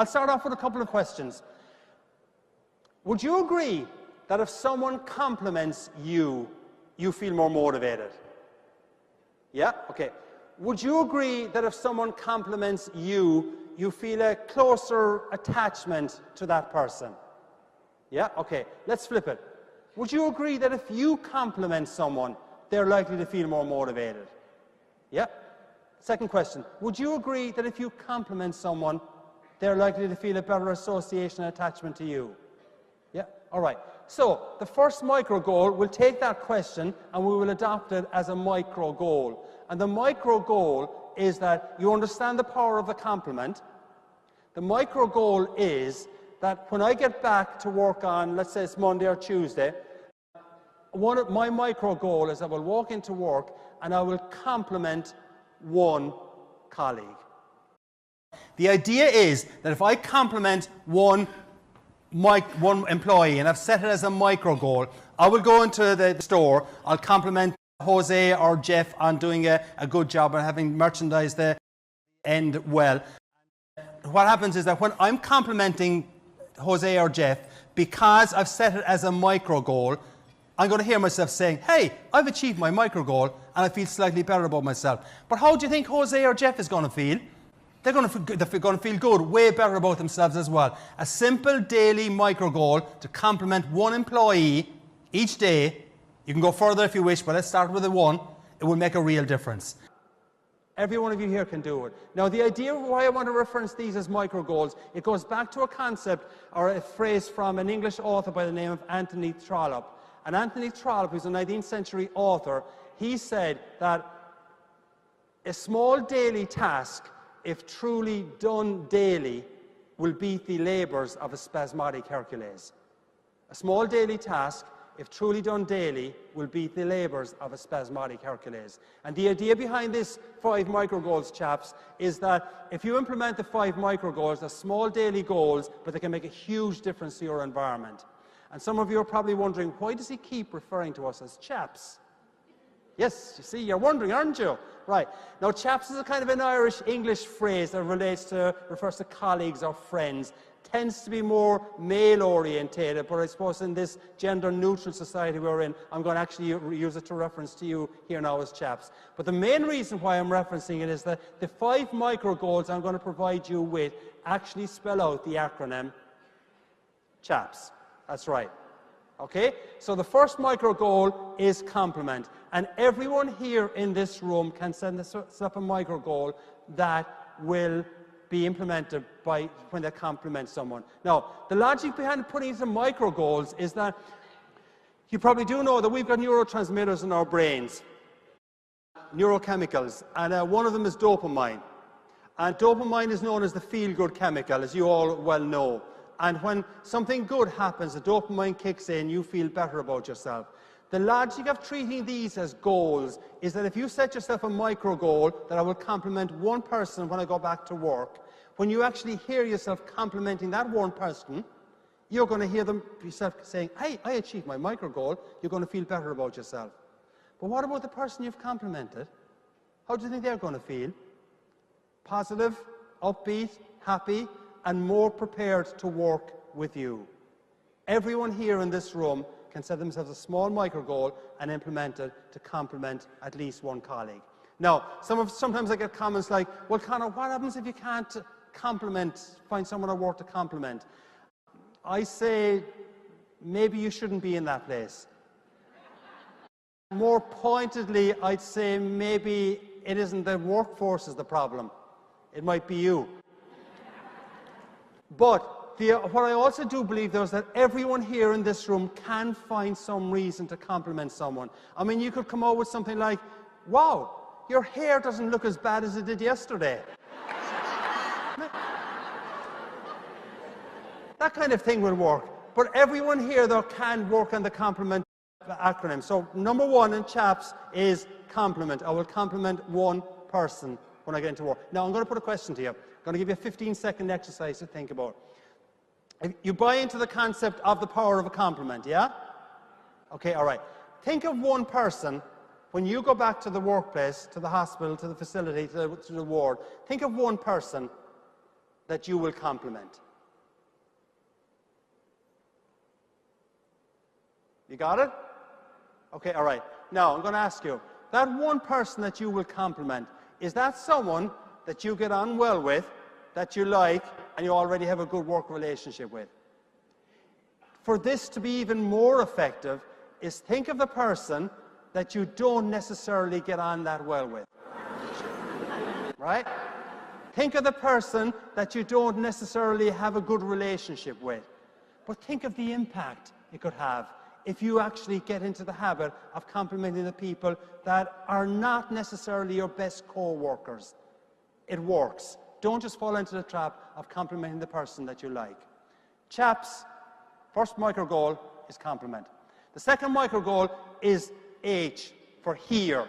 I'll start off with a couple of questions. Would you agree that if someone compliments you, you feel more motivated? Yeah? Okay. Would you agree that if someone compliments you, you feel a closer attachment to that person? Yeah? Okay. Let's flip it. Would you agree that if you compliment someone, they're likely to feel more motivated? Yeah? Second question. Would you agree that if you compliment someone, they're likely to feel a better association and attachment to you? Yeah? All right. So the first micro goal, we'll take that question and we will adopt it as a micro goal. And the micro goal is that you understand the power of a compliment. The micro goal is that when I get back to work on, let's say it's Monday or Tuesday, my micro goal is I will walk into work and I will compliment one colleague. The idea is that if I compliment one employee, and I've set it as a micro goal, I will go into the store, I'll compliment Jose or Jeff on doing a good job and having merchandised the end well. What happens is that when I'm complimenting Jose or Jeff, because I've set it as a micro goal, I'm going to hear myself saying, hey, I've achieved my micro goal and I feel slightly better about myself. But how do you think Jose or Jeff is going to feel? They're going to feel good, way better about themselves as well. A simple daily micro goal to compliment one employee each day. You can go further if you wish, but let's start with the one. It will make a real difference. Every one of you here can do it. Now, the idea of why I want to reference these as micro goals, it goes back to a concept or a phrase from an English author by the name of Anthony Trollope. And Anthony Trollope, who's a 19th century author, he said that a small daily task, if truly done daily, will beat the labours of a spasmodic Hercules. A small daily task, if truly done daily, will beat the labours of a spasmodic Hercules. And the idea behind this 5 micro goals, chaps, is that if you implement the 5 micro goals, they're small daily goals, but they can make a huge difference to your environment. And some of you are probably wondering, why does he keep referring to us as chaps? Yes, you see, you're wondering, aren't you? Right. Now, chaps is a kind of an Irish-English phrase that refers to colleagues or friends. Tends to be more male-orientated, but I suppose in this gender-neutral society we're in, I'm going to actually use it to reference to you here now as chaps. But the main reason why I'm referencing it is that the 5 micro goals I'm going to provide you with actually spell out the acronym chaps. That's right. Okay? So the first micro goal is compliment. And everyone here in this room can set up a micro goal that will be implemented by when they compliment someone. Now, the logic behind putting into micro goals is that you probably do know that we've got neurotransmitters in our brains, neurochemicals, and one of them is dopamine. And dopamine is known as the feel-good chemical, as you all well know. And when something good happens, the dopamine kicks in, you feel better about yourself. The logic of treating these as goals is that if you set yourself a micro goal that I will compliment one person when I go back to work, when you actually hear yourself complimenting that one person, you're going to hear yourself saying, hey, I achieved my micro goal. You're going to feel better about yourself. But what about the person you've complimented? How do you think they're going to feel? Positive, upbeat, happy, and more prepared to work with you. Everyone here in this room can set themselves a small micro goal and implement it to compliment at least one colleague. Now, sometimes I get comments like, well, Conor, what happens if you can't find someone at work to compliment? I say, maybe you shouldn't be in that place. More pointedly, I'd say maybe it isn't the workforce is the problem. It might be you. But what I also do believe, though, is that everyone here in this room can find some reason to compliment someone. I mean, you could come out with something like, wow, your hair doesn't look as bad as it did yesterday. That kind of thing will work. But everyone here, though, can work on the compliment acronym. So number 1 in chaps is compliment. I will compliment one person when I get into work. Now, I'm going to put a question to you. I'm going to give you a 15-second exercise to think about. You buy into the concept of the power of a compliment, yeah? Okay, all right. Think of one person, when you go back to the workplace, to the hospital, to the facility, to the ward, think of one person that you will compliment. You got it? Okay, all right. Now, I'm going to ask you, that one person that you will compliment, is that someone that you get on well with, that you like, and you already have a good work relationship with? For this to be even more effective, is think of the person that you don't necessarily get on that well with. Right? Think of the person that you don't necessarily have a good relationship with. But think of the impact it could have if you actually get into the habit of complimenting the people that are not necessarily your best co-workers. It works. Don't just fall into the trap of complimenting the person that you like. Chaps, first micro goal is compliment. The second micro goal is H, for hear.